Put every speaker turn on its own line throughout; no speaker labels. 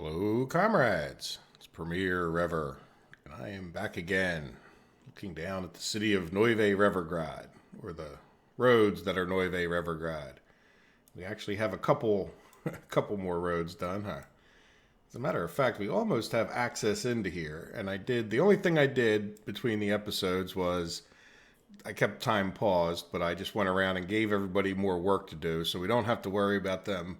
Hello, comrades. It's Premier Rever, and I am back again, looking down at the city of Neuve Revergrad, or the roads that are Neuve Revergrad. We actually have a couple more roads done, huh? As a matter of fact, we almost have access into here, and the only thing I did between the episodes was I kept time paused, but I just went around and gave everybody more work to do, so we don't have to worry about them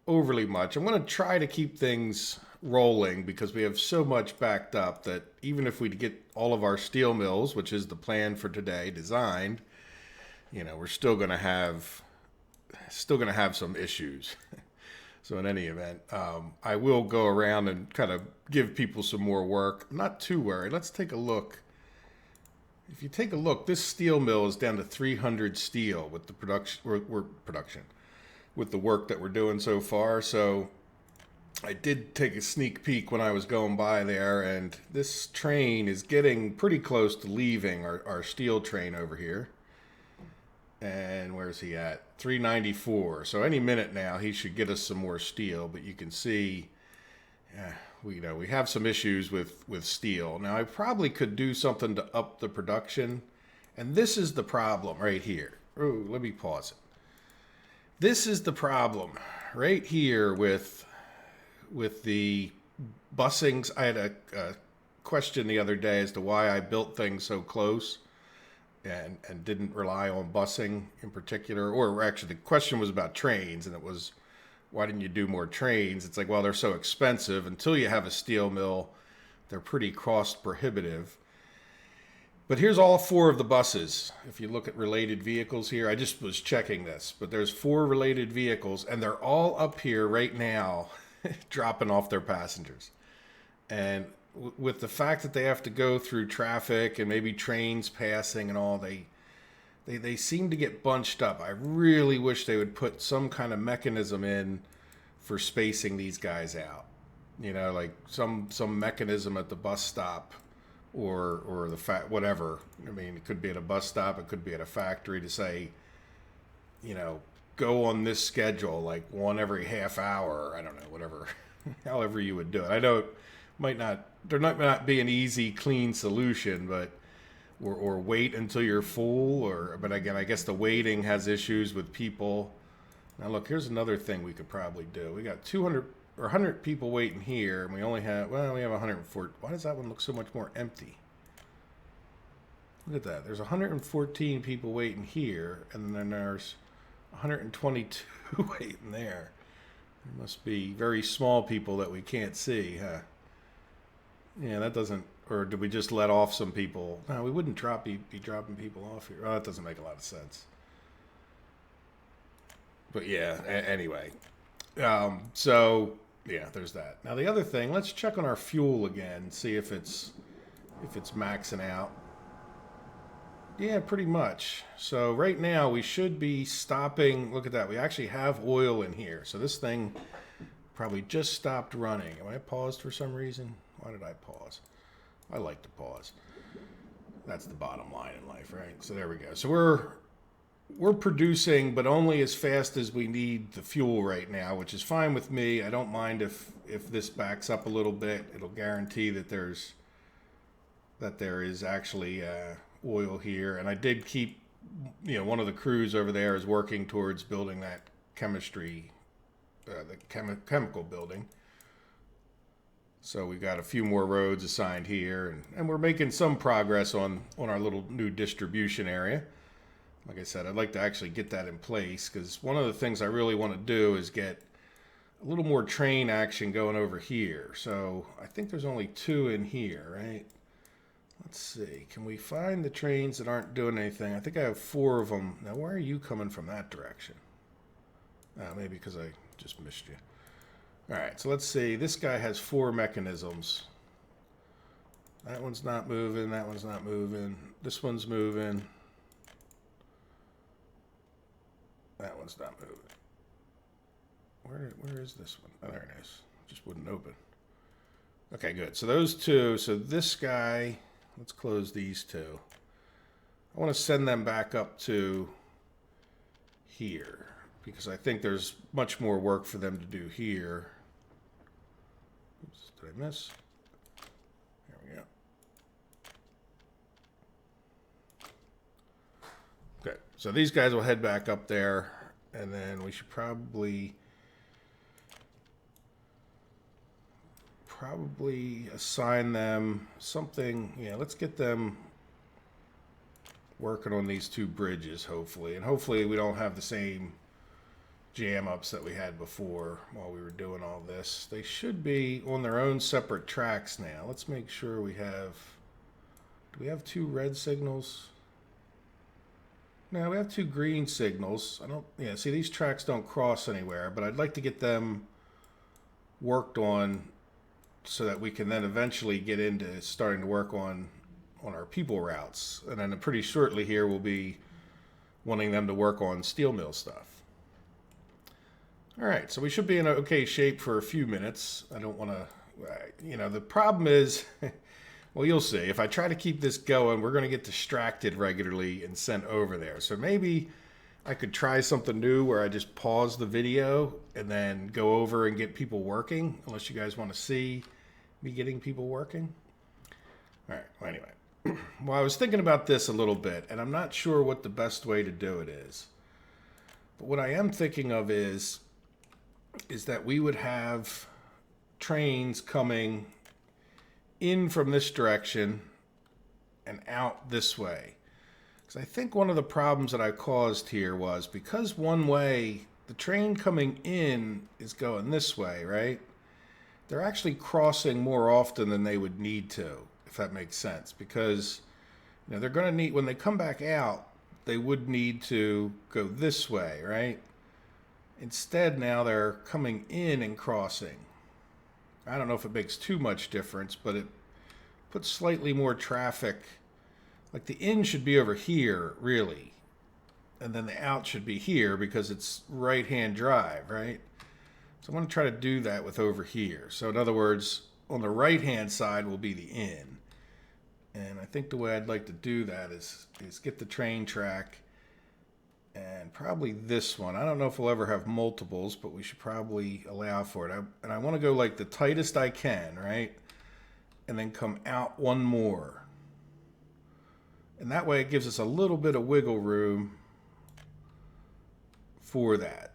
overly much. I'm going to try to keep things rolling because we have so much backed up that even if we get all of our steel mills, which is the plan for today, designed, we're still going to have some issues. So in any event, I will go around and kind of give people some more work. I'm not too worried. Let's take a look. If you take a look, this steel mill is down to 300 steel with the production with the work that we're doing so far. So I did take a sneak peek when I was going by there, and this train is getting pretty close to leaving our steel train over here. And where's he at? 394. So any minute now he should get us some more steel, but you can see we have some issues with steel. Now I probably could do something to up the production, and this is the problem right here. Oh, let me pause it. This is the problem right here with the busings. I had a question the other day as to why I built things so close and didn't rely on busing in particular. Or actually, the question was about trains, and it was, why didn't you do more trains? It's like, well, they're so expensive. Until you have a steel mill, they're pretty cost prohibitive. But here's all four of the buses. If you look at related vehicles here, I just was checking this, but there's 4 related vehicles, and they're all up here right now dropping off their passengers. And with the fact that they have to go through traffic and maybe trains passing and all, they seem to get bunched up. I really wish they would put some kind of mechanism in for spacing these guys out. Like some mechanism at the bus stop or the whatever. I mean, it could be at a bus stop, it could be at a factory, to say, go on this schedule, like one every half hour. I don't know, whatever, however you would do it. I know it might not be an easy, clean solution, but or wait until you're full, but again, I guess the waiting has issues with people. Now look, here's another thing we could probably do. We got 200 or 100 people waiting here, and we have 104. Why does that one look so much more empty? Look at that. There's 114 people waiting here, and then there's 122 waiting there. There must be very small people that we can't see, huh? Yeah, that doesn't. Or did we just let off some people? No, we wouldn't be dropping people off here. Oh, that doesn't make a lot of sense. But yeah, anyway. So yeah, there's that. Now the other thing, let's check on our fuel again, see if it's maxing out. Yeah, pretty much. So right now we should be stopping. Look at that. We actually have oil in here. So this thing probably just stopped running. Am I paused for some reason? Why did I pause? I like to pause. That's the bottom line in life, right? So there we go. So we're producing, but only as fast as we need the fuel right now, which is fine with me. I don't mind if this backs up a little bit. It'll guarantee that there is actually oil here. And I did keep, one of the crews over there is working towards building that chemical building. So we got a few more roads assigned here, and we're making some progress on our little new distribution area. Like I said, I'd like to actually get that in place, because one of the things I really want to do is get a little more train action going over here. So I think there's only 2 in here, right? Let's see. Can we find the trains that aren't doing anything? I think I have 4 of them. Now, where are you coming from that direction? Maybe because I just missed you. All right, so let's see. This guy has 4 mechanisms. That one's not moving. That one's not moving. This one's moving. That one's not moving. Where is this one? Oh, there it is. Just wouldn't open. Okay, good. So those 2. So this guy, let's close these 2. I want to send them back up to here, because I think there's much more work for them to do here. Oops, did I miss? There we go. Okay, so these guys will head back up there, and then we should probably assign them something. Yeah, let's get them working on these two bridges, hopefully. And hopefully we don't have the same jam ups that we had before while we were doing all this. They should be on their own separate tracks now. Let's make sure we have... Do we have two red signals? No, we have two green signals. I don't... Yeah, see, these tracks don't cross anywhere, but I'd like to get them worked on so that we can then eventually get into starting to work on our people routes. And then pretty shortly here we'll be wanting them to work on steel mill stuff. All right, so we should be in okay shape for a few minutes. I don't want to, you know, the problem is, well, you'll see. If I try to keep this going, we're going to get distracted regularly and sent over there. So maybe I could try something new where I just pause the video and then go over and get people working, unless you guys want to see me getting people working. All right, well, anyway. Well, I was thinking about this a little bit, and I'm not sure what the best way to do it is. But what I am thinking of is that we would have trains coming in from this direction and out this way. Because I think one of the problems that I caused here was because one way, the train coming in is going this way, right? They're actually crossing more often than they would need to, if that makes sense. Because, you know, they're going to need, when they come back out, they would need to go this way, right? Instead, now they're coming in and crossing. I don't know if it makes too much difference, but it puts slightly more traffic. Like the in should be over here, really. And then the out should be here because it's right-hand drive, right? So I'm going to try to do that with over here. So in other words, on the right-hand side will be the in. And I think the way I'd like to do that is get the train track and probably this one. I don't know if we'll ever have multiples, but we should probably allow for it. And I want to go like the tightest I can, right? And then come out one more. And that way it gives us a little bit of wiggle room for that.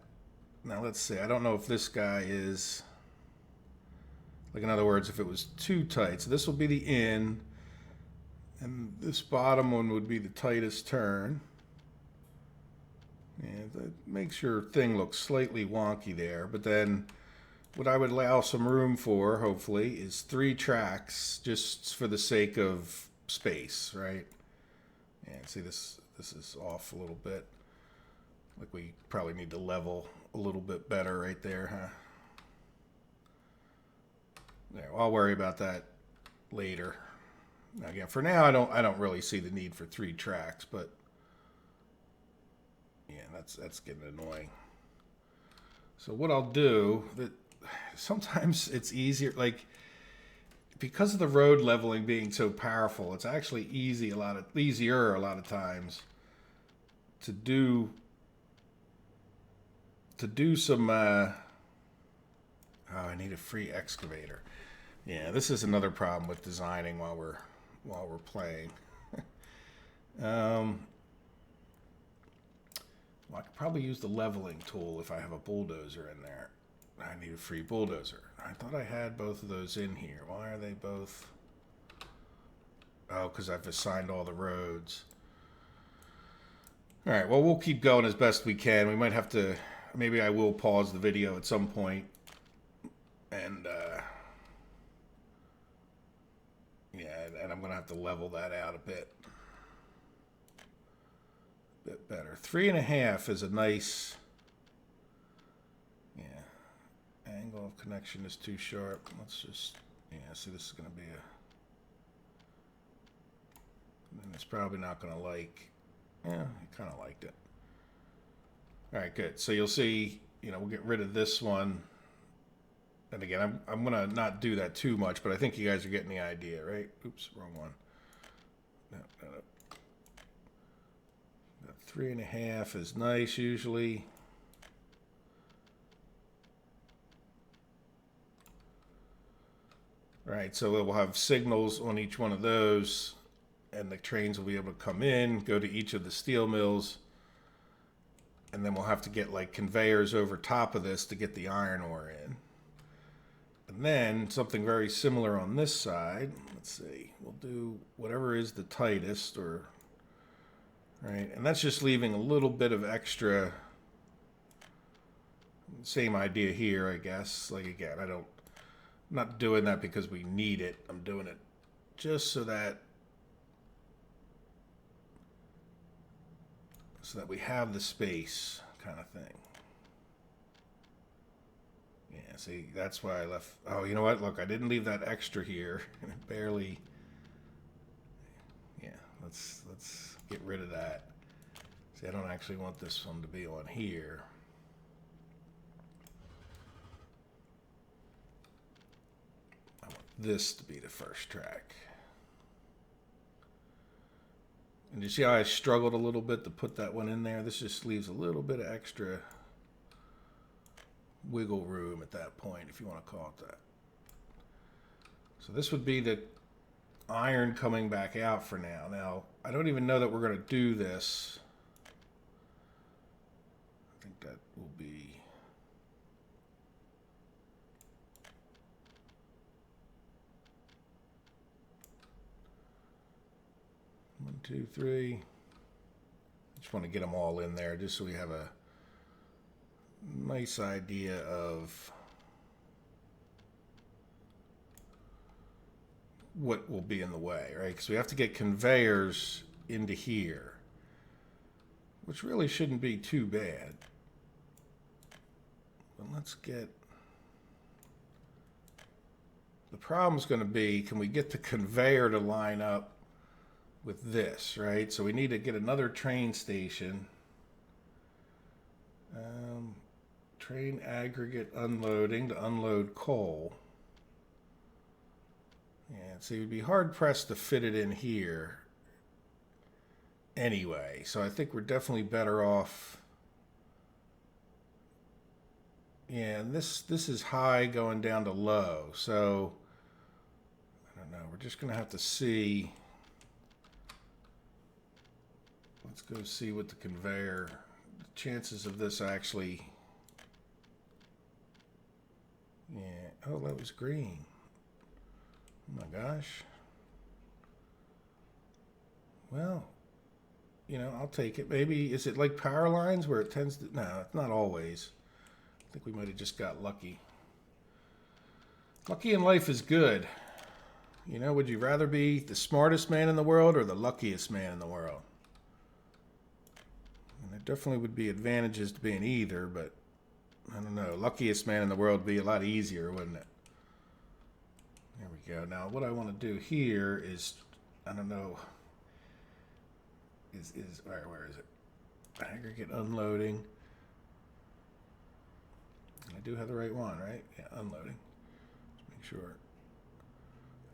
Now let's see. I don't know if this guy is... Like in other words, if it was too tight. So this will be the in. And this bottom one would be the tightest turn. And that makes your thing look slightly wonky there. But then what I would allow some room for, hopefully, is 3 tracks just for the sake of space, right? And see, this is off a little bit. Like we probably need to level a little bit better right there, huh? There, I'll worry about that later. Now, again, for now, I don't really see the need for 3 tracks, but yeah, that's getting annoying. So what I'll do, that sometimes it's easier, like because of the road leveling being so powerful, it's actually easier a lot of times to do some. Oh, I need a free excavator. Yeah, this is another problem with designing while we're playing. Well, I could probably use the leveling tool if I have a bulldozer in there. I need a free bulldozer. I thought I had both of those in here. Why are they both? Oh, because I've assigned all the roads. All right, well, we'll keep going as best we can. We might have to, maybe I will pause the video at some point and yeah, and I'm going to have to level that out a bit better. 3.5 is a nice, yeah, angle of connection is too sharp. Let's just, yeah, see, this is going to be and it's probably not going to like, yeah, I kind of liked it. All right, good. So you'll see, you know, we'll get rid of this one. And again, I'm going to not do that too much, but I think you guys are getting the idea, right? Oops, wrong one. No. 3.5 is nice usually. right? So we'll have signals on each one of those, and the trains will be able to come in, go to each of the steel mills, and then we'll have to get like conveyors over top of this to get the iron ore in. And then something very similar on this side. Let's see, we'll do whatever is the tightest, or right, and that's just leaving a little bit of extra. Same idea here, I guess. Like again, I'm not doing that because we need it. I'm doing it just so that we have the space, kind of thing. Yeah, see, that's why I left. Oh, you know what? Look, I didn't leave that extra here. Barely. Yeah, let's get rid of that. See, I don't actually want this one to be on here. I want this to be the first track. And you see how I struggled a little bit to put that one in there? This just leaves a little bit of extra wiggle room at that point, if you want to call it that. So this would be the iron coming back out for now. Now, I don't even know that we're going to do this. I think that will be... One, two, three. Just want to get them all in there just so we have a nice idea of what will be in the way, right? Because we have to get conveyors into here, which really shouldn't be too bad. But let's get... The problem's going to be, can we get the conveyor to line up with this, right? So we need to get another train station. Train aggregate unloading to unload coal. Yeah, so you'd be hard pressed to fit it in here anyway. So I think we're definitely better off. Yeah, and this is high going down to low. So I don't know. We're just going to have to see. Let's go see what the conveyor, the chances of this actually. Yeah. Oh, that was green. Oh my gosh. Well, you know, I'll take it. Maybe, is it like power lines where it tends to, no, it's not always. I think we might have just got lucky. Lucky in life is good. You know, would you rather be the smartest man in the world or the luckiest man in the world? And there definitely would be advantages to being either, but I don't know. Luckiest man in the world would be a lot easier, wouldn't it? There we go. Now, what I want to do here is, I don't know, where is it? Aggregate unloading. I do have the right one, right? Yeah, unloading. Let's make sure.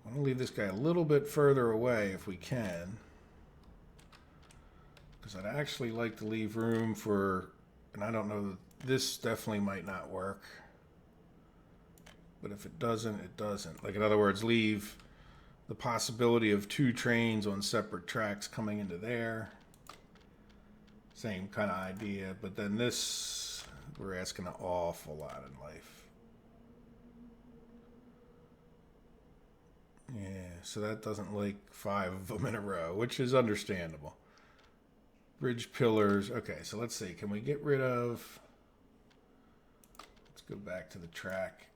I want to leave this guy a little bit further away if we can, because I'd actually like to leave room for, and I don't know, this definitely might not work. But if it doesn't, it doesn't. Like, in other words, leave the possibility of two trains on separate tracks coming into there. Same kind of idea. But then this, we're asking an awful lot in life. Yeah, so that doesn't like 5 of them in a row, which is understandable. Bridge pillars. Okay, so let's see. Can we get rid of... Let's go back to the track.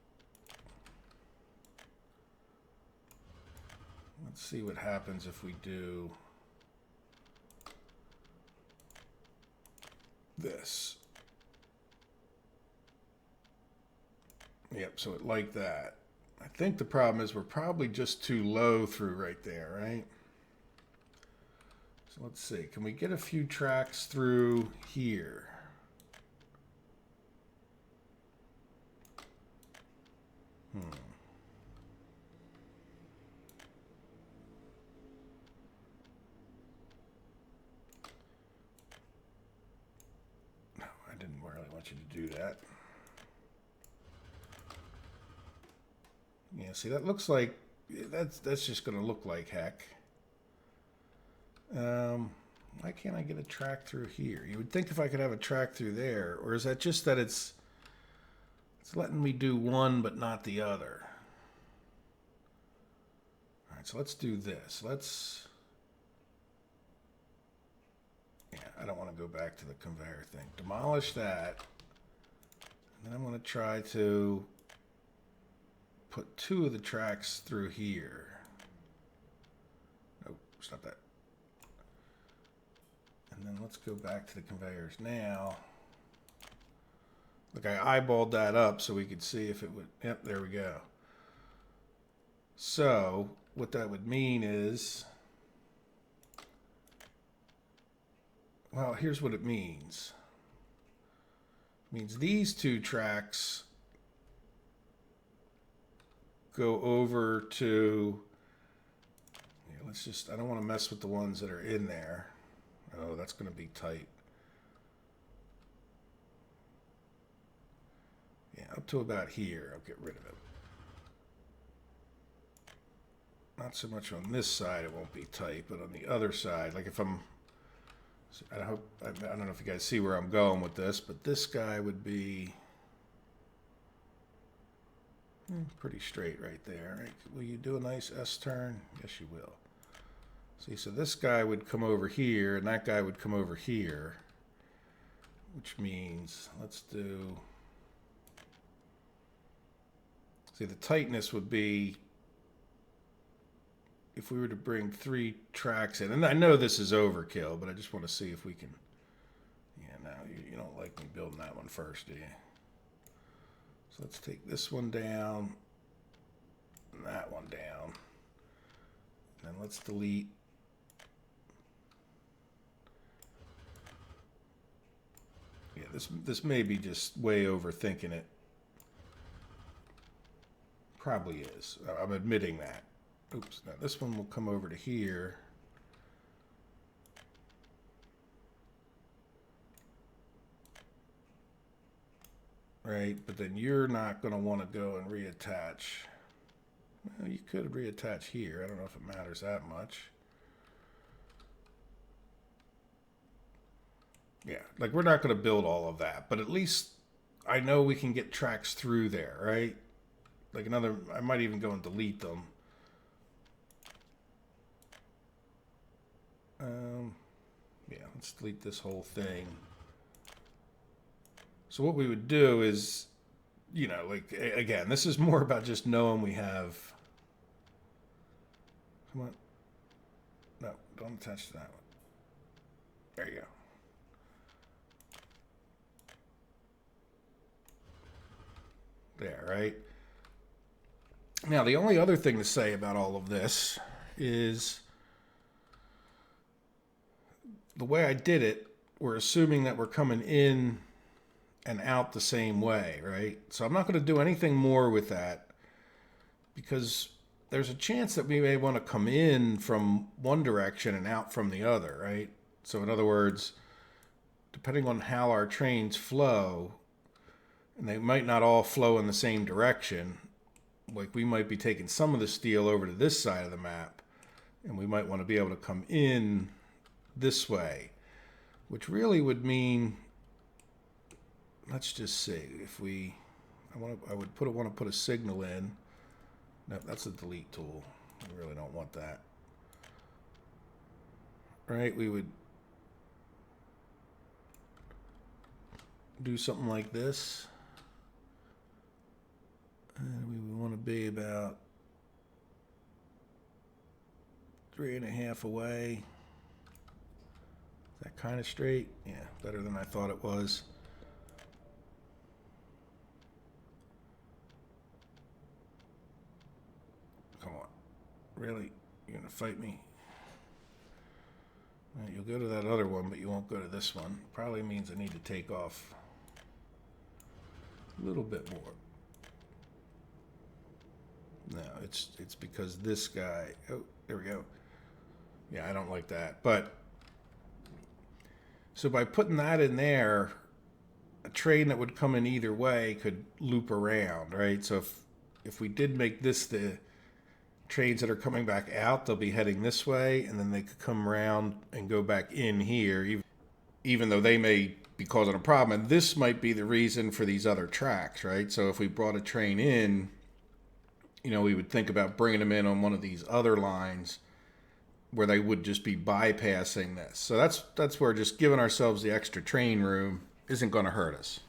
Let's see what happens if we do this. Yep, so it like that. I think the problem is we're probably just too low through right there, right? So let's see. Can we get a few tracks through here? No, I didn't really want you to do that. Yeah, see, that looks like that's just going to look like heck. Why can't I get a track through here? You would think if I could have a track through there, or is that just that it's letting me do one but not the other? All right, so let's do this. Yeah, I don't want to go back to the conveyor thing. Demolish that. And then I'm going to try to put 2 of the tracks through here. Nope, it's not that. And then let's go back to the conveyors now. Look, I eyeballed that up so we could see if it would. Yep, there we go. So what that would mean is, well, here's what it means. It means these 2 tracks go over to, yeah, let's just, I don't want to mess with the ones that are in there. Oh, that's going to be tight. Yeah, up to about here, I'll get rid of it. Not so much on this side, it won't be tight, but on the other side, like if I'm, I don't know if you guys see where I'm going with this, but this guy would be pretty straight right there. Right? Will you do a nice S-turn? Yes, you will. See, so this guy would come over here, and that guy would come over here, which means, let's do, see, the tightness would be, if we were to bring 3 tracks in, and I know this is overkill, but I just want to see if we can, yeah, no, you don't like me building that one first, do you? So let's take this one down, and that one down, and then let's delete. Yeah, this may be just way overthinking it. Probably is. I'm admitting that. Oops, now this one will come over to here. Right, but then you're not going to want to go and reattach. Well, you could reattach here. I don't know if it matters that much. Yeah, like we're not going to build all of that, but at least I know we can get tracks through there, right? Like another, I might even go and delete them. Yeah, let's delete this whole thing. So what we would do is, you know, like, again, this is more about just knowing we have, come on. No, don't attach to that one. There you go. There, right? Now, the only other thing to say about all of this is the way I did it, we're assuming that we're coming in and out the same way, right? So I'm not going to do anything more with that because there's a chance that we may want to come in from one direction and out from the other, right? So in other words, depending on how our trains flow, and they might not all flow in the same direction, like we might be taking some of the steel over to this side of the map, and we might want to be able to come in this way, which really would mean, let's just see, if we, I want to put a signal in. No, that's a delete tool. I really don't want that. Right, we would do something like this. And we would want to be about 3.5 away. Is that kind of straight? Yeah, better than I thought it was. Come on. Really? You're going to fight me? Right, you'll go to that other one, but you won't go to this one. Probably means I need to take off a little bit more. No, it's because this guy, oh, there we go. Yeah, I don't like that. But, so by putting that in there, a train that would come in either way could loop around, right? So if we did make this the trains that are coming back out, they'll be heading this way, and then they could come around and go back in here, even though they may be causing a problem. And this might be the reason for these other tracks, right? So if we brought a train in, you know, we would think about bringing them in on one of these other lines where they would just be bypassing this. So that's where just giving ourselves the extra train room isn't going to hurt us.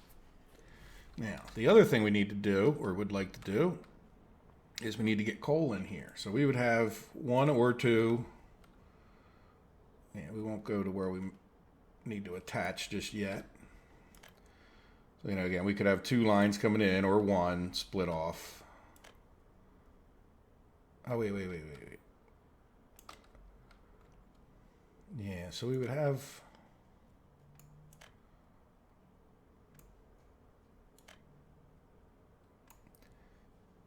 Now, the other thing we need to do, or would like to do, is we need to get coal in here. So we would have one or two. Yeah, we won't go to where we need to attach just yet. So, you know, again, we could have two lines coming in or one split off. Oh, wait. Yeah, so we would have...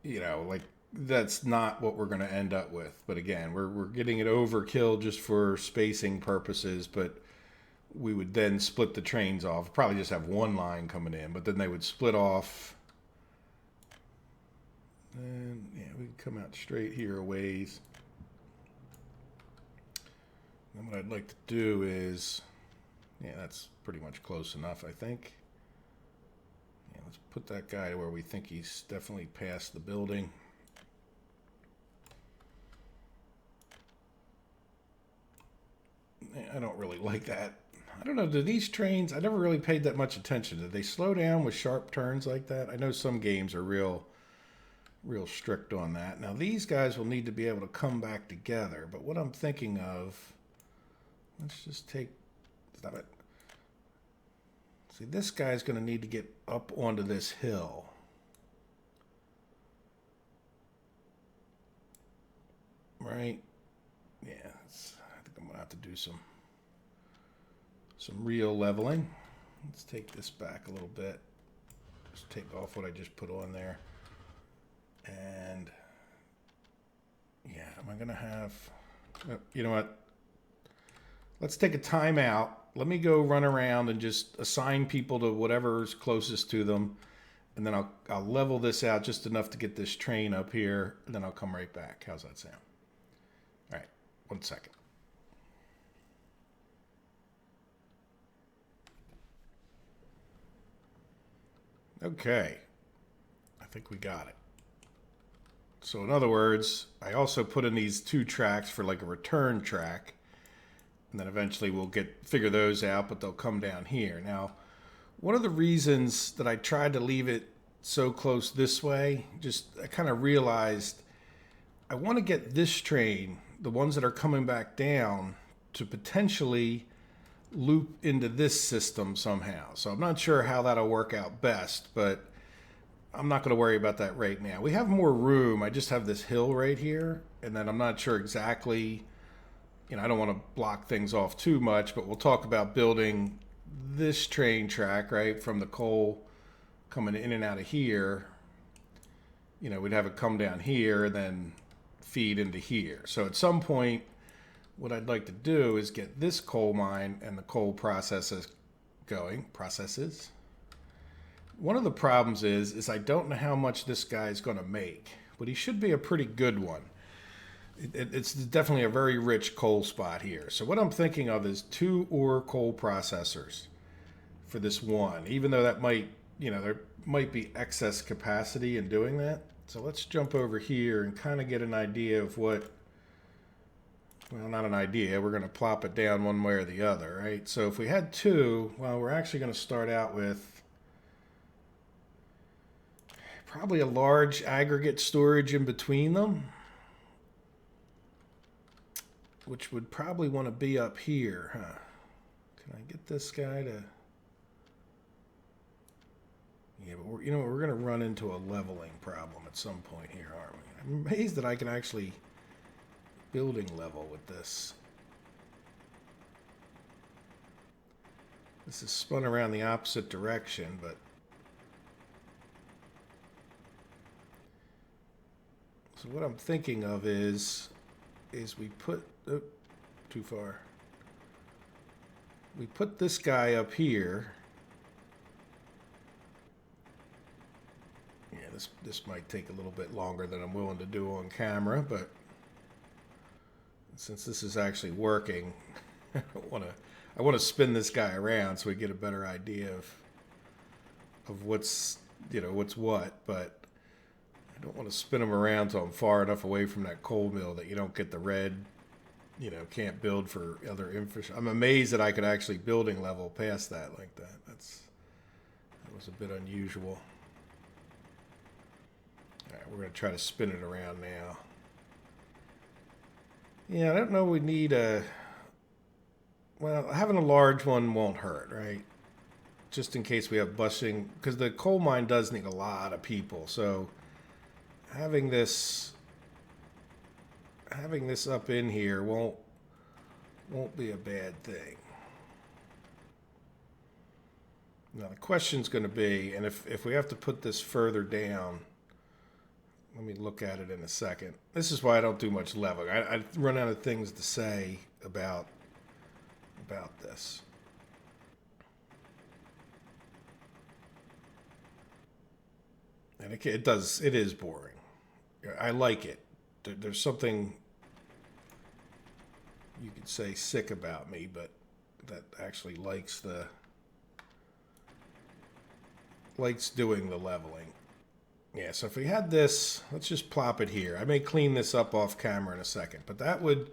You know, like, that's not what we're going to end up with. But again, we're getting it overkill just for spacing purposes, but we would then split the trains off. Probably just have one line coming in, but then they would split off. And yeah, we can come out straight here a ways. And what I'd like to do is, yeah, that's pretty much close enough, I think. Yeah, let's put that guy to where we think he's definitely past the building. I don't really like that. I don't know, do these trains, I never really paid that much attention. Do they slow down with sharp turns like that? I know some games are real strict on that. Now these guys will need to be able to come back together, but what I'm thinking of, let's just take, stop it. See, this guy's going to need to get up onto this hill. Right? Yeah, I think I'm going to have to do some real leveling. Let's take this back a little bit. Just take off what I just put on there. And yeah, am I going to have, you know what? Let's take a time out. Let me go run around and just assign people to whatever's closest to them. And then I'll level this out just enough to get this train up here. And then I'll come right back. How's that sound? All right, 1 second. Okay, I think we got it. So in other words, I also put in these two tracks for like a return track. And then eventually we'll figure those out, but they'll come down here. Now, one of the reasons that I tried to leave it so close this way, I kind of realized I want to get this train, the ones that are coming back down, to potentially loop into this system somehow. So I'm not sure how that'll work out best, but I'm not going to worry about that right now. We have more room. I just have this hill right here, and then I'm not sure exactly... You know, I don't want to block things off too much, but we'll talk about building this train track, right, from the coal coming in and out of here. You know, we'd have it come down here and then feed into here. So at some point, what I'd like to do is get this coal mine and the coal processes going. One of the problems is I don't know how much this guy's going to make, but he should be a pretty good one. It's definitely a very rich coal spot here. So what I'm thinking of is 2 ore coal processors for this one, even though that might, you know, there might be excess capacity in doing that. So let's jump over here and kind of get an idea of what, well, not an idea. We're going to plop it down one way or the other, right? So if we had 2, well, we're actually going to start out with probably a large aggregate storage in between them, which would probably want to be up here, huh? Can I get this guy to... Yeah, but we're going to run into a leveling problem at some point here, aren't we? I'm amazed that I can actually building level with this. This is spun around the opposite direction, but... So what I'm thinking of is we put... Oh, too far. We put this guy up here. Yeah, this might take a little bit longer than I'm willing to do on camera, but Since this is actually working, I want to spin this guy around so we get a better idea of what's what's what, but I don't want to spin him around till I'm far enough away from that coal mill that you don't get the red, can't build for other infrastructure. I'm amazed that I could actually building level past that like that. That was a bit unusual. All right, we're going to try to spin it around now. Yeah, I don't know. We need well, having a large one won't hurt, right? Just in case we have busing, because the coal mine does need a lot of people. So having this up in here won't be a bad thing. Now the question's going to be, and if we have to put this further down, let me look at it in a second. This is why I don't do much leveling. I run out of things to say about this. And it is boring. I like it. There's something you could say sick about me, but that actually likes doing the leveling. Yeah, so if we had this, let's just plop it here. I may clean this up off camera in a second, but that would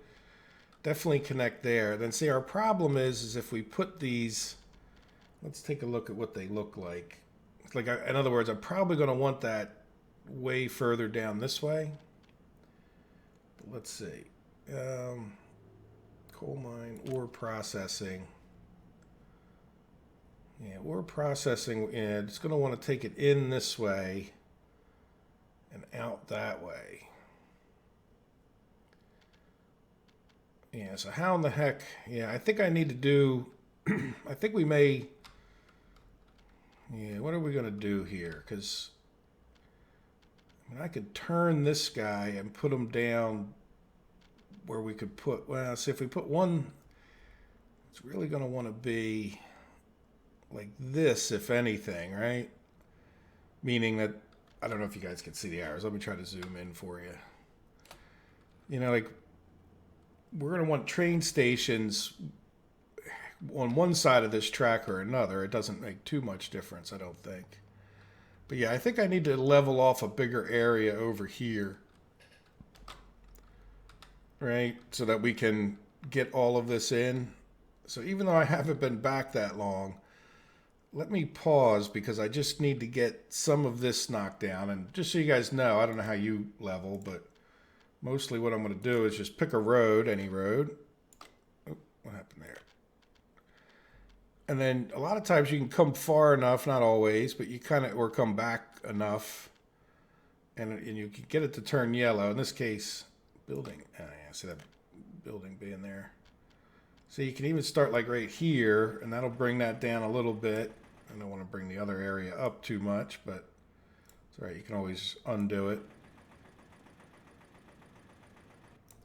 definitely connect there. Then see, our problem is if we put these, let's take a look at what they look like. It's like, in other words, I'm probably going to want that way further down this way. But let's see. Coal mine, ore processing. Yeah, ore processing, yeah, it's going to want to take it in this way and out that way. Yeah, so how in the heck, yeah, I think I need to do, I think we may, yeah, what are we going to do here? Because I could turn this guy and put him down where we could put, well, see if we put one, it's really going to want to be like this, if anything, right? Meaning that, I don't know if you guys can see the arrows. Let me try to zoom in for you. You know, like, we're going to want train stations on one side of this track or another. It doesn't make too much difference, I don't think. But yeah, I think I need to level off a bigger area over here. Right? So that we can get all of this in. So even though I haven't been back that long, let me pause because I just need to get some of this knocked down. And just so you guys know, I don't know how you level, but mostly what I'm going to do is just pick a road, any road. Oh, what happened there? And then a lot of times you can come far enough, not always, but you kind of, or come back enough, and you can get it to turn yellow. In this case, building, oh yeah, see that building being there. So you can even start like right here, and that'll bring that down a little bit. I don't want to bring the other area up too much, but it's all right. You can always undo it.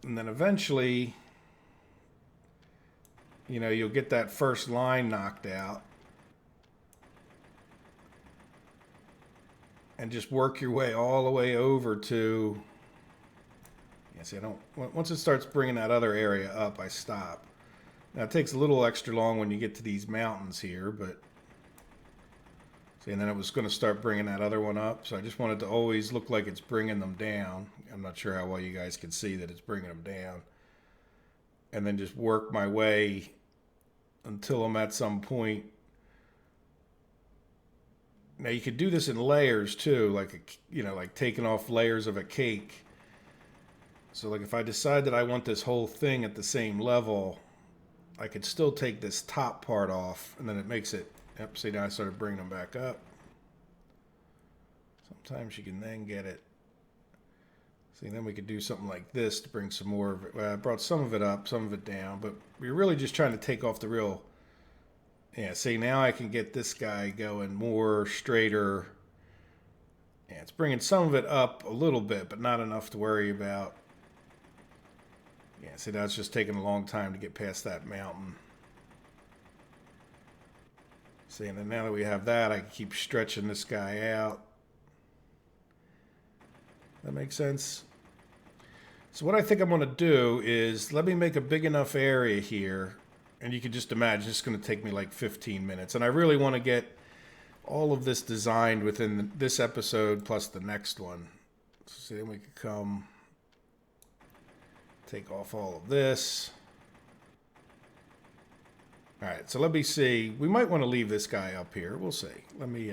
And then eventually, you know, you'll get that first line knocked out. And just work your way all the way over to, yeah, see, I don't, once it starts bringing that other area up, I stop. Now, it takes a little extra long when you get to these mountains here, but see, and then it was going to start bringing that other one up. So I just wanted to always look like it's bringing them down. I'm not sure how well you guys can see that it's bringing them down. And then just work my way until I'm at some point. Now, you could do this in layers too, like, you know, like taking off layers of a cake. So like if I decide that I want this whole thing at the same level, I could still take this top part off, and then it makes it, yep, see, now I started bringing them back up. Sometimes you can then get it. See, then we could do something like this to bring some more of it. Well, I brought some of it up, some of it down, but we're really just trying to take off the real, yeah, see, now I can get this guy going more straighter. Yeah, it's bringing some of it up a little bit, but not enough to worry about. Yeah, see, now it's just taking a long time to get past that mountain. See, and then now that we have that, I can keep stretching this guy out. That makes sense? So what I think I'm going to do is let me make a big enough area here, and you can just imagine it's going to take me like 15 minutes. And I really want to get all of this designed within this episode plus the next one. So then we could come take off all of this. All right, so let me see. We might want to leave this guy up here. We'll see. Let me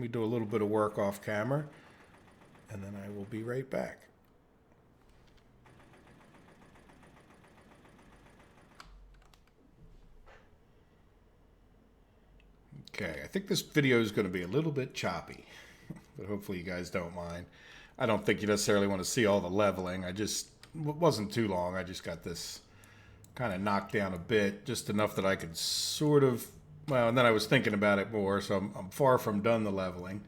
do a little bit of work off camera, and then I will be right back. Okay, I think this video is going to be a little bit choppy, but hopefully you guys don't mind. I don't think you necessarily want to see all the leveling. It wasn't too long. I just got this kind of knocked down a bit, just enough that I could sort of, well, and then I was thinking about it more, so I'm far from done the leveling,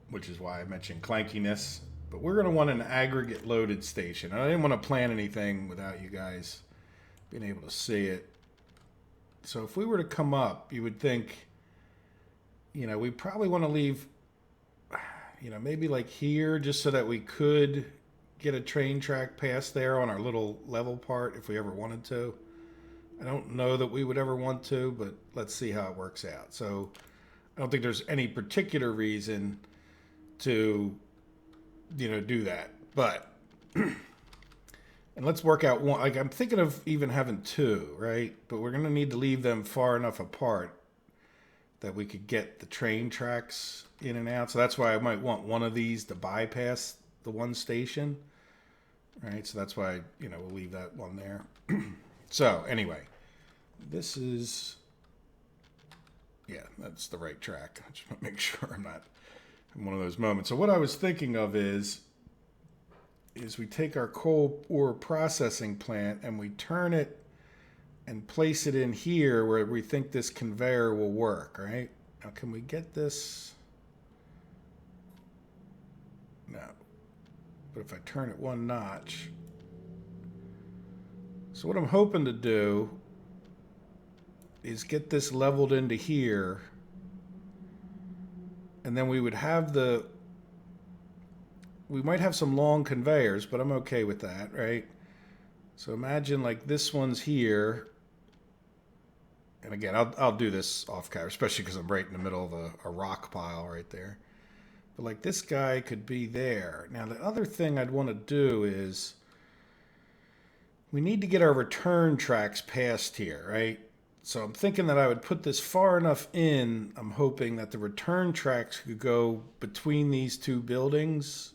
which is why I mentioned clankiness. But we're going to want an aggregate loaded station. And I didn't want to plan anything without you guys being able to see it. So if we were to come up, you would think, we probably want to leave, maybe like here, just so that we could get a train track past there on our little level part if we ever wanted to. I don't know that we would ever want to, but let's see how it works out. So I don't think there's any particular reason to, do that. But, and let's work out one. Like I'm thinking of even having two, right? But we're going to need to leave them far enough apart that we could get the train tracks in and out. So that's why I might want one of these to bypass the one station, right? So that's why, we'll leave that one there. So anyway, this is, yeah, that's the right track. I just want to make sure I'm not in one of those moments. So what I was thinking of is we take our coal ore processing plant and we turn it and place it in here where we think this conveyor will work, right? Now, can we get this? No. But if I turn it one notch. So what I'm hoping to do is get this leveled into here. And then we would have we might have some long conveyors, but I'm okay with that, right? So imagine like this one's here. And again, I'll do this off camera, especially because I'm right in the middle of a rock pile right there. But like this guy could be there. Now the other thing I'd want to do is we need to get our return tracks past here, right? So I'm thinking that I would put this far enough in. I'm hoping that the return tracks could go between these two buildings,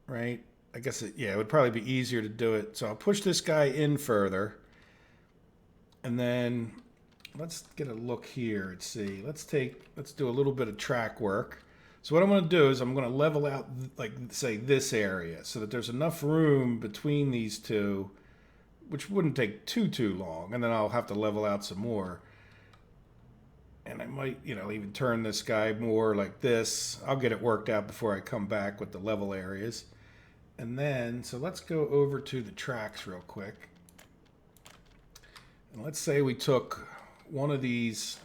right? I guess, it would probably be easier to do it. So I'll push this guy in further. And then let's get a look here and see. Let's do a little bit of track work. So what I'm going to do is I'm going to level out, like, say, this area so that there's enough room between these two, which wouldn't take too long. And then I'll have to level out some more. And I might, even turn this guy more like this. I'll get it worked out before I come back with the level areas. And then, so let's go over to the tracks real quick. And let's say we took one of these.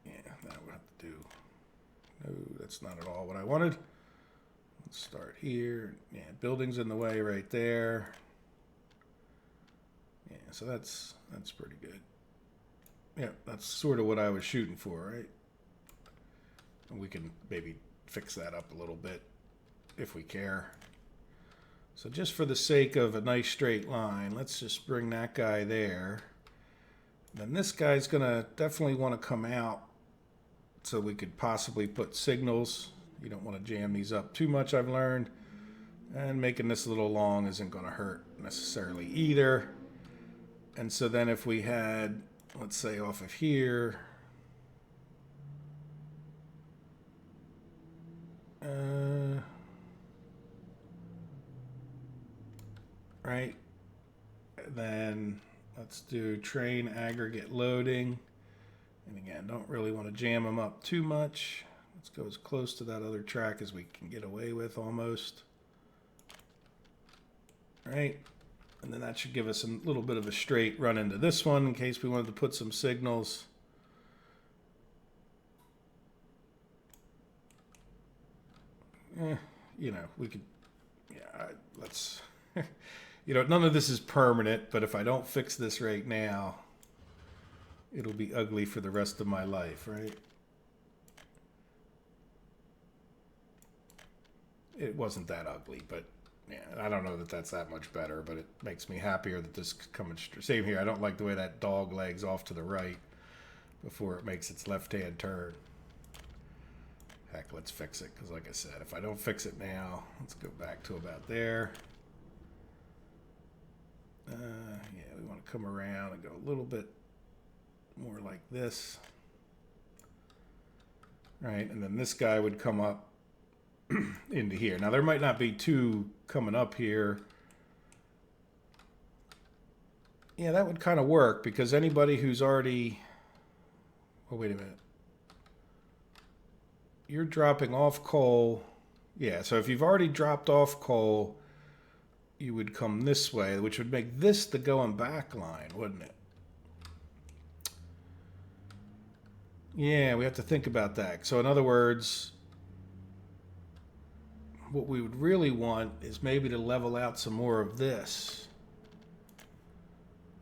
Yeah, that would have to do. No, that's not at all what I wanted. Let's start here. Yeah, building's in the way right there. Yeah, so that's pretty good. Yeah, that's sort of what I was shooting for, right? And we can maybe fix that up a little bit if we care. So just for the sake of a nice straight line, let's just bring that guy there. Then this guy's going to definitely want to come out so we could possibly put signals. You don't want to jam these up too much, I've learned. And making this a little long isn't going to hurt necessarily either. And so then if we had, let's say off of here, right, then let's do train aggregate loading. And again, don't really want to jam them up too much. Let's go as close to that other track as we can get away with almost. Right, and then that should give us a little bit of a straight run into this one in case we wanted to put some signals. We could let's, you know, none of this is permanent, but if I don't fix this right now, it'll be ugly for the rest of my life, right? It wasn't that ugly, but yeah, I don't know that that's that much better, but it makes me happier that this is coming. Same here. I don't like the way that dog legs off to the right before it makes its left-hand turn. Heck, let's fix it, because like I said, if I don't fix it now, let's go back to about there. Yeah, we want to come around and go a little bit more like this. Right, and then this guy would come up into here. Now, there might not be two coming up here. Yeah, that would kind of work, because anybody who's already... Oh, wait a minute. You're dropping off coal. Yeah, so if you've already dropped off coal, you would come this way, which would make this the going back line, wouldn't it? Yeah, we have to think about that. So in other words, what we would really want is maybe to level out some more of this.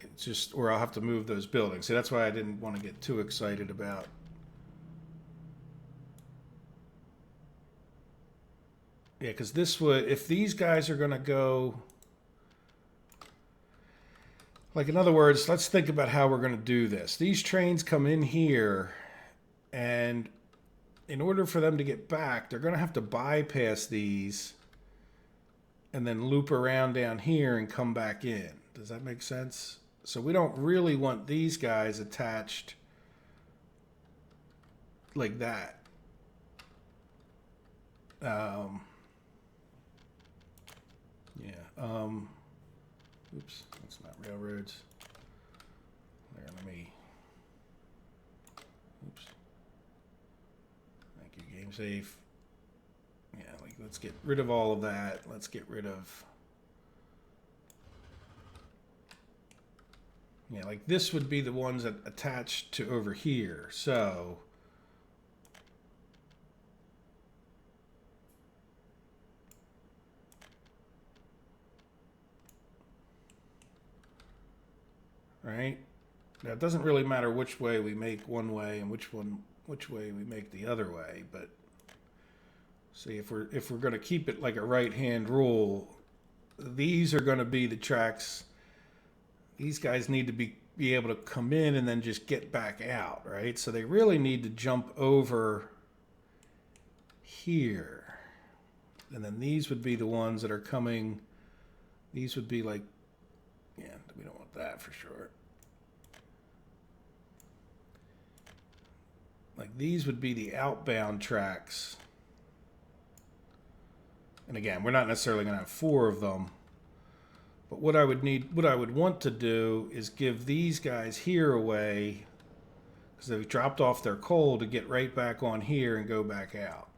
It's just, or I'll have to move those buildings. See, that's why I didn't want to get too excited about. Yeah, because this would, if these guys are going to go, like in other words, let's think about how we're going to do this. These trains come in here, and in order for them to get back, they're going to have to bypass these and then loop around down here and come back in. Does that make sense? So we don't really want these guys attached like that. Oops, that's not railroads. There, let me. Oops. Thank you, game safe. Yeah, like let's get rid of all of that. Let's get rid of. Yeah, like this would be the ones that attach to over here. So. Right? Now it doesn't really matter which way we make one way and which way we make the other way, but see if we're going to keep it like a right-hand rule, these are going to be the tracks. These guys need to be able to come in and then just get back out, right? So they really need to jump over here. And then these would be the ones that are coming. These would be like, yeah, we don't want that for sure. Like these would be the outbound tracks. And again, we're not necessarily going to have 4 of them. But what I would want to do is give these guys here away, because they've dropped off their coal, to get right back on here and go back out.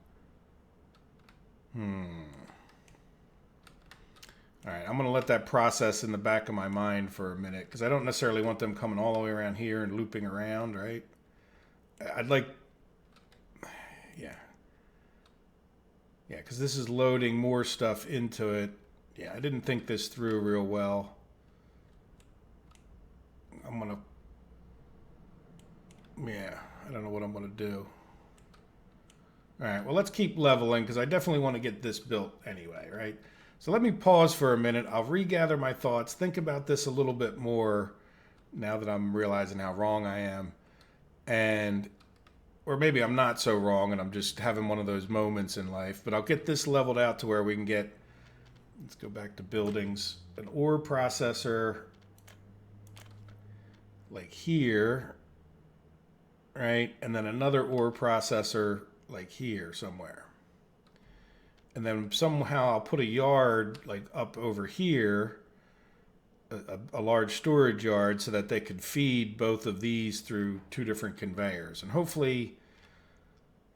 All right, I'm going to let that process in the back of my mind for a minute, because I don't necessarily want them coming all the way around here and looping around, right? I'd like, yeah, because this is loading more stuff into it. Yeah, I didn't think this through real well. I'm going to, yeah, I don't know what I'm going to do. All right, well, let's keep leveling, because I definitely want to get this built anyway, right? So let me pause for a minute. I'll regather my thoughts, think about this a little bit more now that I'm realizing how wrong I am. And, or maybe I'm not so wrong and I'm just having one of those moments in life, but I'll get this leveled out to where we can get, let's go back to buildings, an ore processor like here, right? And then another ore processor like here somewhere. And then somehow I'll put a yard like up over here, a large storage yard, so that they could feed both of these through 2 different conveyors. And hopefully,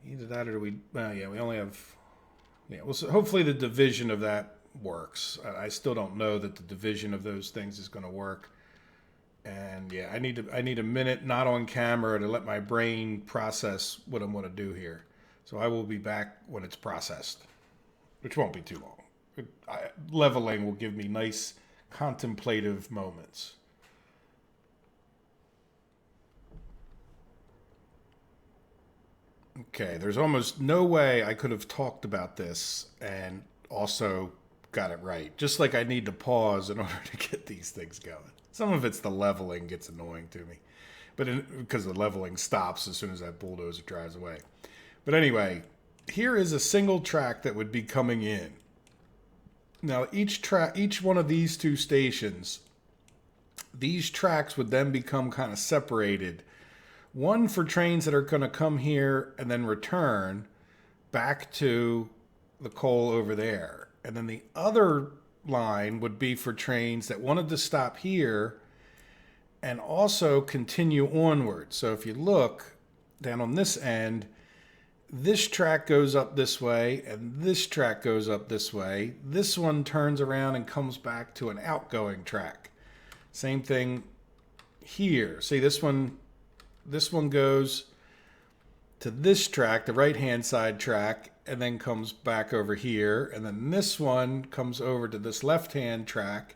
either that or well, yeah, we only have, yeah, well, so hopefully the division of that works. I still don't know that the division of those things is going to work. And yeah, I need a minute not on camera to let my brain process what I'm going to do here. So I will be back when it's processed, which won't be too long. Leveling will give me nice contemplative moments. Okay, there's almost no way I could have talked about this and also got it right. Just like I need to pause in order to get these things going. Some of it's the leveling gets annoying to me, because the leveling stops as soon as that bulldozer drives away. But anyway, here is a single track that would be coming in. Now, each one of these two stations, these tracks would then become kind of separated. One for trains that are going to come here and then return back to the coal over there. And then the other line would be for trains that wanted to stop here and also continue onward. So if you look down on this end, this track goes up this way and this track goes up this way. This one turns around and comes back to an outgoing track. Same thing here. See, this one goes to this track, the right-hand side track, and then comes back over here. And then this one comes over to this left-hand track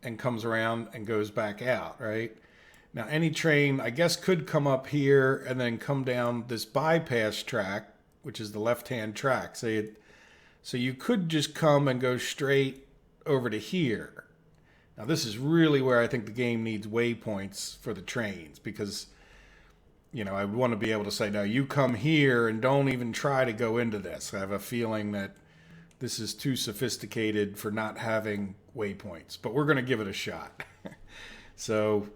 and comes around and goes back out, right? Now, any train, I guess, could come up here and then come down this bypass track, which is the left-hand track. So you could just come and go straight over to here. Now, this is really where I think the game needs waypoints for the trains, because, you know, I would want to be able to say, no, you come here and don't even try to go into this. I have a feeling that this is too sophisticated for not having waypoints, but we're going to give it a shot. So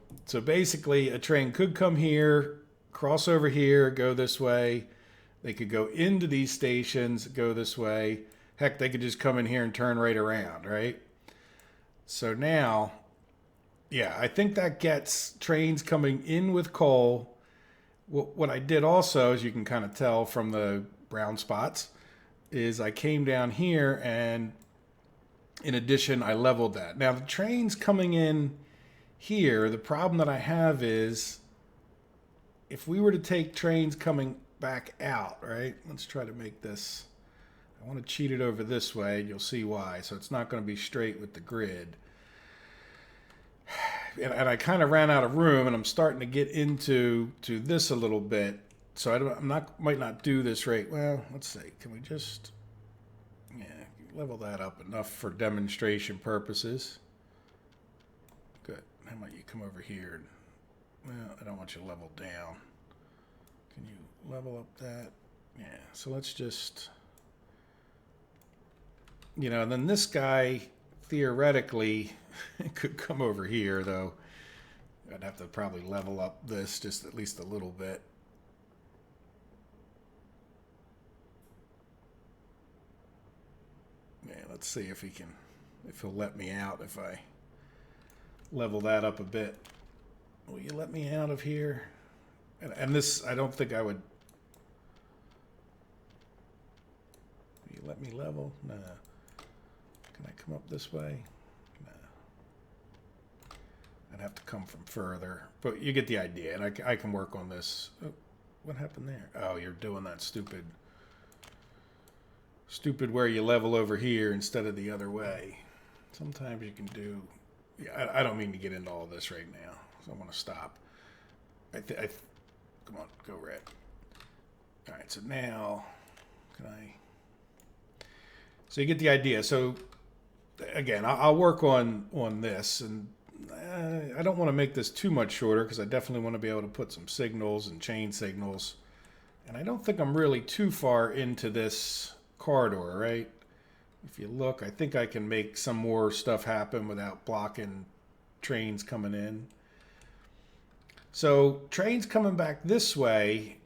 basically, a train could come here, cross over here, go this way. They could go into these stations, go this way. Heck, they could just come in here and turn right around, right? So now, yeah, I think that gets trains coming in with coal. What I did also, as you can kind of tell from the brown spots, is I came down here and, in addition, I leveled that. Now, the trains coming in here, the problem that I have is, if we were to take trains coming back out, right? Let's try to make this, I want to cheat it over this way, and you'll see why. So it's not going to be straight with the grid. And I kind of ran out of room, and I'm starting to get into this a little bit. So might not do this right. Well, let's see. Can we just, level that up enough for demonstration purposes? Good. How about you come over here? Well, I don't want you to level down. Can you level up that? Yeah. So let's just, and then this guy theoretically could come over here, though. I'd have to probably level up this just at least a little bit. Yeah, let's see if he'll let me out if I level that up a bit. Will you let me out of here? And this, I don't think I would. Will you let me level? No. Can I come up this way? No. I'd have to come from further. But you get the idea, and I can work on this. Oh, what happened there? Oh, you're doing that stupid where you level over here instead of the other way. Sometimes you can do. Yeah, I don't mean to get into all this right now, so I want to stop. Come on, go red. All right, so now, so you get the idea. So again, I'll work on this, and I don't want to make this too much shorter because I definitely want to be able to put some signals and chain signals. And I don't think I'm really too far into this corridor, right? If you look, I think I can make some more stuff happen without blocking trains coming in. So trains coming back this way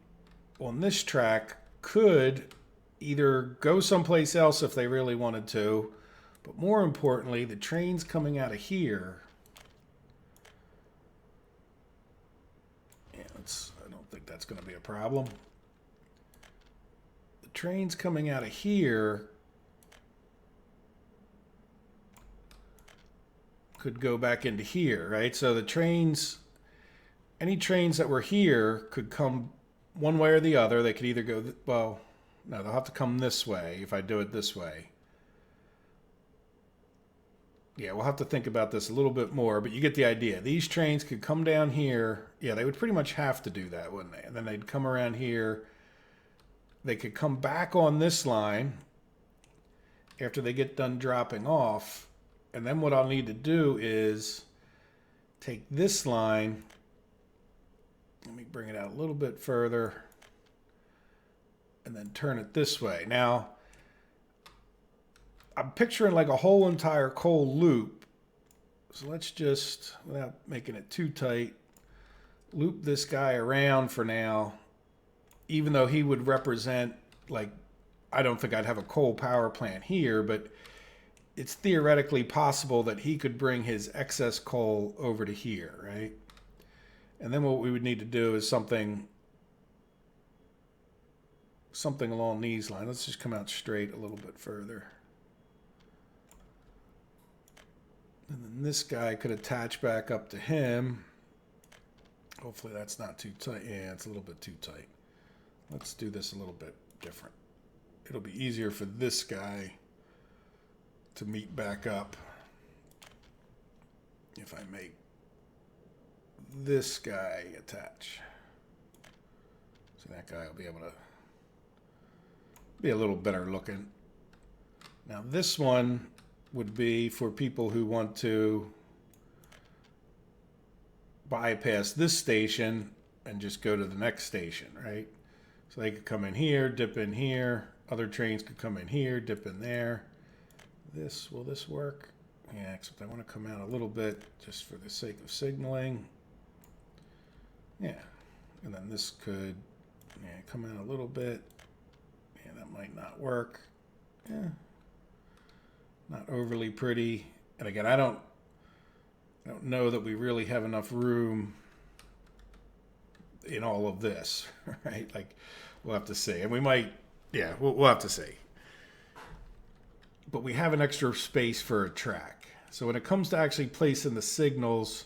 on this track could either go someplace else if they really wanted to, but more importantly, the trains coming out of here. Yeah, I don't think that's going to be a problem. The trains coming out of here could go back into here, right? So the trains, any trains that were here could come one way or the other. They could either go, well, no, they'll have to come this way if I do it this way. Yeah, we'll have to think about this a little bit more, but you get the idea. These trains could come down here. Yeah, they would pretty much have to do that, wouldn't they? And then they'd come around here. They could come back on this line after they get done dropping off. And then what I'll need to do is take this line. Let me bring it out a little bit further. And then turn it this way. Now, I'm picturing like a whole entire coal loop. So let's just, without making it too tight, loop this guy around for now. Even though he would represent, like, I don't think I'd have a coal power plant here, but it's theoretically possible that he could bring his excess coal over to here, right? And then what we would need to do is something along these lines. Let's just come out straight a little bit further. And then this guy could attach back up to him. Hopefully that's not too tight. Yeah, it's a little bit too tight. Let's do this a little bit different. It'll be easier for this guy to meet back up if I make this guy attach. So that guy will be able to be a little better looking. Now this one would be for people who want to bypass this station and just go to the next station, right? So they could come in here, dip in here. Other trains could come in here, dip in there. Will this work? Yeah, except I want to come out a little bit just for the sake of signaling. Yeah, and then this could come out a little bit. Yeah, that might not work. Yeah, not overly pretty. And again, I don't know that we really have enough room in all of this, right? Like, we'll have to see. And we might, yeah, we'll have to see. But we have an extra space for a track. So when it comes to actually placing the signals,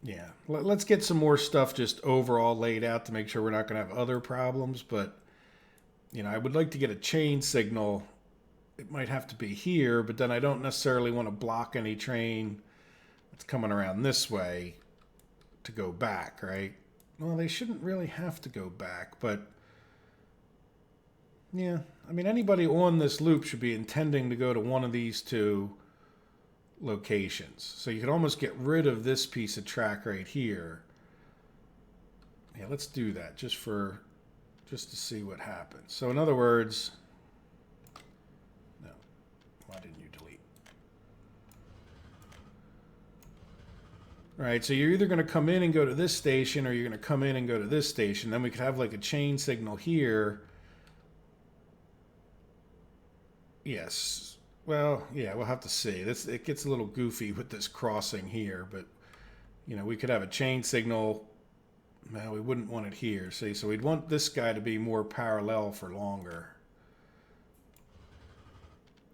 yeah, let's get some more stuff just overall laid out to make sure we're not going to have other problems. But, you know, I would like to get a chain signal. It might have to be here, but then I don't necessarily want to block any train that's coming around this way to go back, right? Well, they shouldn't really have to go back, but yeah, I mean, anybody on this loop should be intending to go to one of these two locations. So you could almost get rid of this piece of track right here. Yeah, let's do that just to see what happens. So in other words, no, why didn't you delete? All right, so you're either going to come in and go to this station or you're going to come in and go to this station. Then we could have like a chain signal here. Yes. Well, yeah, we'll have to see. It gets a little goofy with this crossing here, but you know, we could have a chain signal. Well, we wouldn't want it here. See, so we'd want this guy to be more parallel for longer.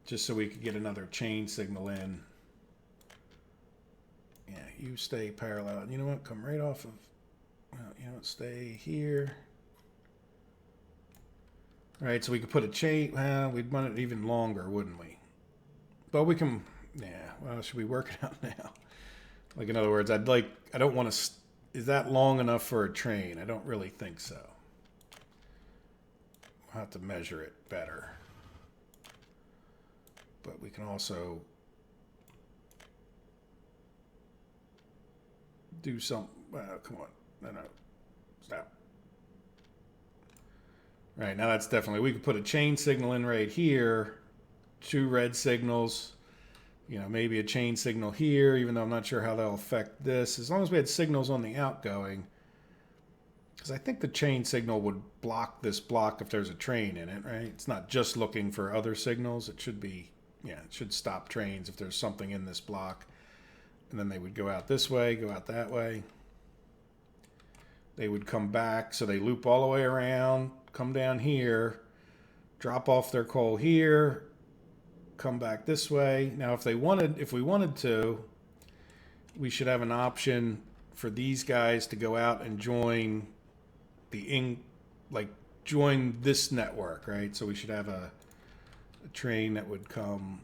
Just so we could get another chain signal in. Yeah, you stay parallel. You know what? Come right off of, well, you know what? Stay here. All right, so we could put a chain. Well, we'd want it even longer, wouldn't we? But we can, yeah, well, should we work it out now? Like, in other words, I don't want to, is that long enough for a train? I don't really think so. We'll have to measure it better. But we can also do some, come on, no, stop. All right, now that's definitely, we could put a chain signal in right here, 2 red signals, you know, maybe a chain signal here, even though I'm not sure how that'll affect this, as long as we had signals on the outgoing, because I think the chain signal would block this block if there's a train in it, right? It's not just looking for other signals, it should be, yeah, it should stop trains if there's something in this block. And then they would go out this way, go out that way. They would come back, so they loop all the way around, come down here, drop off their coal here, come back this way. Now, if we wanted to, we should have an option for these guys to go out and join join this network, right? So we should have a train that would come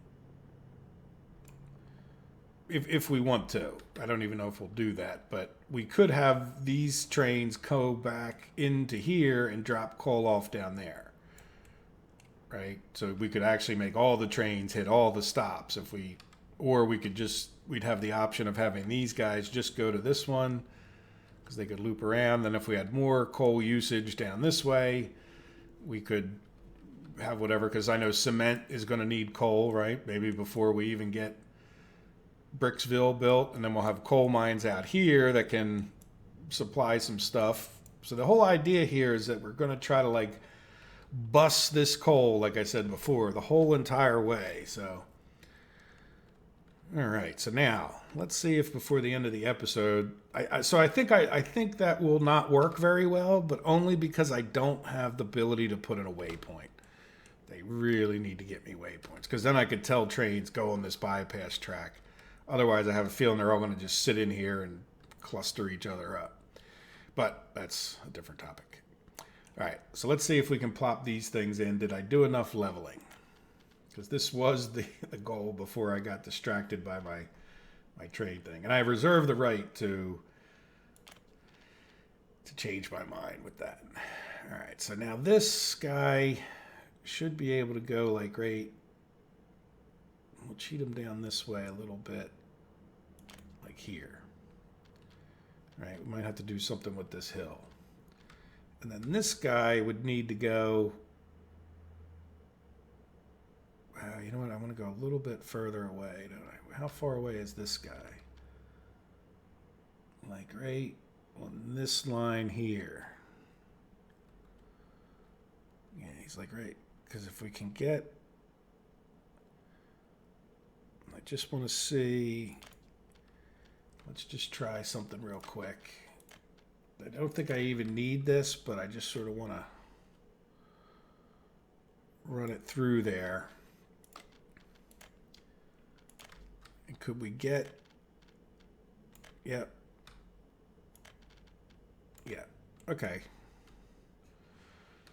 if we want to. I don't even know if we'll do that, but we could have these trains go back into here and drop coal off down there, right? So we could actually make all the trains hit all the stops if we, or we could just, we'd have the option of having these guys just go to this one because they could loop around. Then if we had more coal usage down this way, we could have whatever, because I know cement is going to need coal, right? Maybe before we even get Bricksville built, and then we'll have coal mines out here that can supply some stuff. So the whole idea here is that we're going to try to like bust this coal, like I said before, the whole entire way. So all right, so now let's see if before the end of the episode, I think that will not work very well, but only because I don't have the ability to put in a waypoint. They really need to get me waypoints, because then I could tell trains go on this bypass track. Otherwise, I have a feeling they're all going to just sit in here and cluster each other up. But that's a different topic. All right, so let's see if we can plop these things in. Did I do enough leveling? Because this was the goal before I got distracted by my trade thing. And I reserve the right to change my mind with that. All right, so now this guy should be able to go like right. We'll cheat him down this way a little bit, like here. All right, we might have to do something with this hill. And then this guy would need to go, you know what, I want to go a little bit further away, don't I? How far away is this guy? Like right on this line here. Yeah, he's like right, because if we can get, I just want to see, let's just try something real quick. I don't think I even need this, but I just sort of want to run it through there. And could we get, yep. Yeah, okay.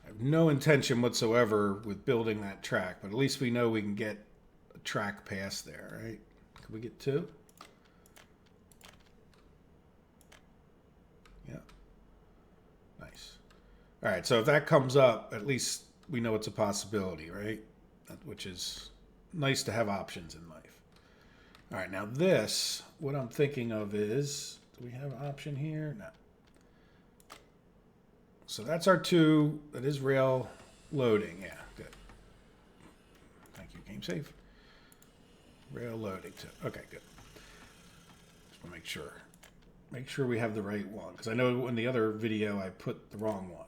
I have no intention whatsoever with building that track, but at least we know we can get a track past there, right? Can we get two? Yeah. Nice. All right, so if that comes up, at least we know it's a possibility, right? Which is nice to have options in life. All right, now this, what I'm thinking of is, do we have an option here? No. So that's our two. That is rail loading. Yeah, good. Thank you, game save. Rail loading too. Okay, good. Just want to make sure. Make sure we have the right one, because I know in the other video I put the wrong one.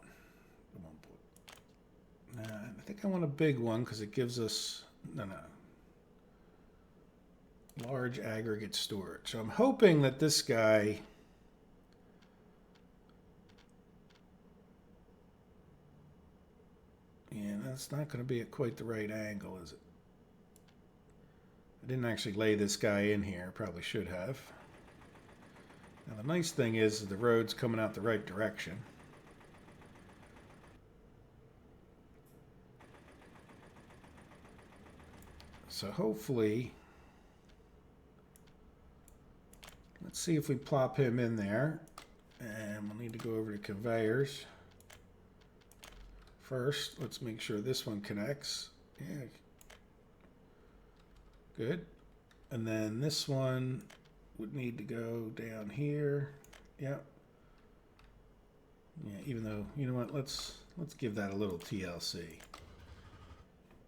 I think I want a big one because it gives us large aggregate storage. So I'm hoping that this guy, yeah, that's not going to be at quite the right angle, is it? I didn't actually lay this guy in here. Probably should have. Now the nice thing is the road's coming out the right direction. So hopefully, let's see if we plop him in there. And we'll need to go over to conveyors. First, let's make sure this one connects. Yeah. Good. And then this one would need to go down here. Yep. Yeah, even though, you know what, let's give that a little TLC.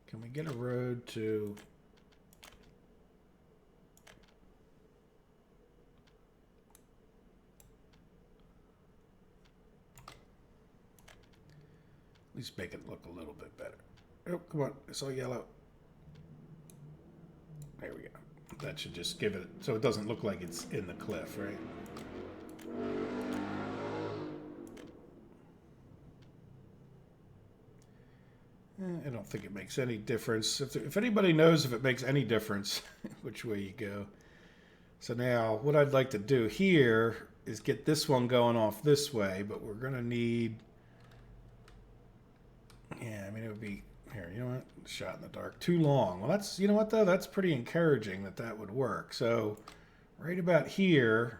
Can we get a road to, at least make it look a little bit better. Oh, come on, it's all yellow. There we go. That should just give it, so it doesn't look like it's in the cliff, right? I don't think it makes any difference. If anybody knows if it makes any difference, which way you go. So now what I'd like to do here is get this one going off this way, but we're going to need, yeah, I mean, it would be, here, you know what? Shot in the dark. Too long. Well, that's, you know what, though? That's pretty encouraging that that would work. So right about here.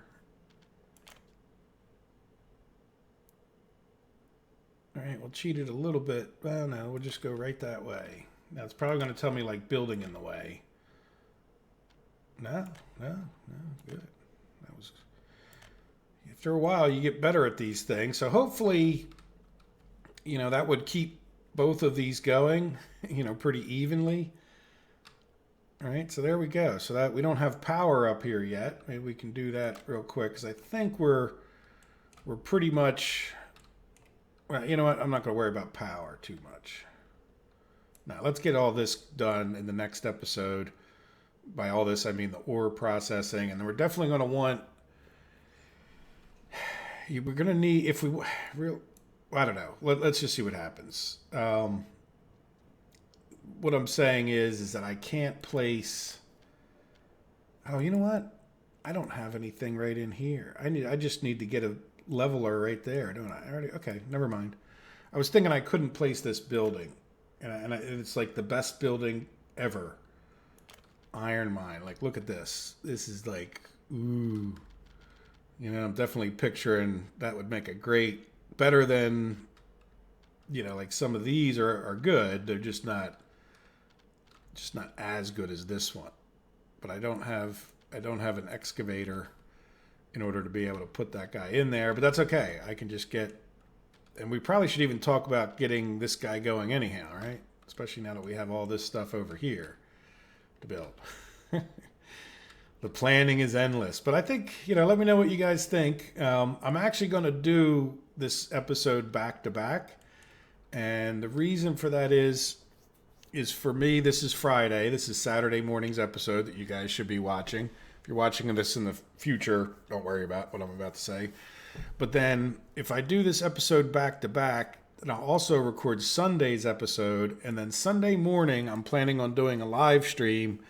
All right, we'll cheat it a little bit. Well, no, we'll just go right that way. Now, it's probably going to tell me, like, building in the way. No, good. That was... After a while, you get better at these things. So hopefully, you know, that would keep both of these going, you know, pretty evenly. All right, so there we go. So that we don't have power up here yet. Maybe we can do that real quick because I think we're pretty much... Well, you know what? I'm not going to worry about power too much. Now, let's get all this done in the next episode. By all this, I mean the ore processing. And then we're definitely going to want... We're going to need... If we... I don't know. Let's just see what happens. What I'm saying is that I can't place... Oh, you know what? I don't have anything right in here. I just need to get a leveler right there, don't I? Okay, never mind. I was thinking I couldn't place this building, and it's like the best building ever. Iron mine. Like, look at this. This is like, ooh. You know, I'm definitely picturing that would make a great, better than, you know, like some of these are good. They're just not as good as this one. But I don't have an excavator in order to be able to put that guy in there, but that's okay. I can just get, and we probably should even talk about getting this guy going anyhow, right? Especially now that we have all this stuff over here to build. The planning is endless, but I think, you know, let me know what you guys think. I'm actually going to do this episode back to back, and the reason for that is for me, this is Friday. This is Saturday morning's episode that you guys should be watching. If you're watching this in the future, don't worry about what I'm about to say. But then if I do this episode back to back, then I'll also record Sunday's episode. And then Sunday morning, I'm planning on doing a live stream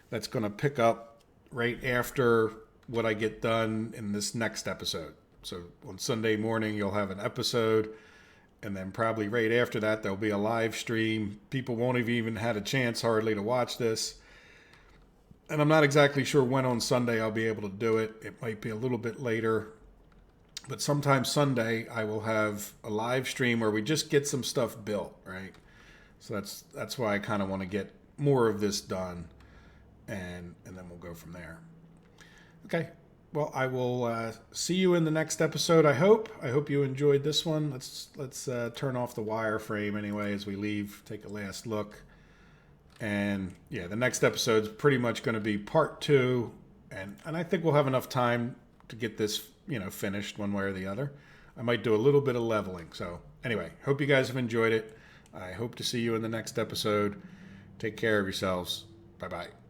that's going to pick up right after what I get done in this next episode. So on Sunday morning, you'll have an episode. And then probably right after that, there'll be a live stream. People won't have even had a chance hardly to watch this. And I'm not exactly sure when on Sunday I'll be able to do it. It might be a little bit later. But sometime Sunday, I will have a live stream where we just get some stuff built, right? So that's why I kind of want to get more of this done. And then we'll go from there. Okay. Well, I will see you in the next episode, I hope. I hope you enjoyed this one. Let's turn off the wireframe anyway as we leave, take a last look. And yeah, the next episode's pretty much going to be part 2. And I think we'll have enough time to get this, you know, finished one way or the other. I might do a little bit of leveling. So anyway, hope you guys have enjoyed it. I hope to see you in the next episode. Take care of yourselves. Bye-bye.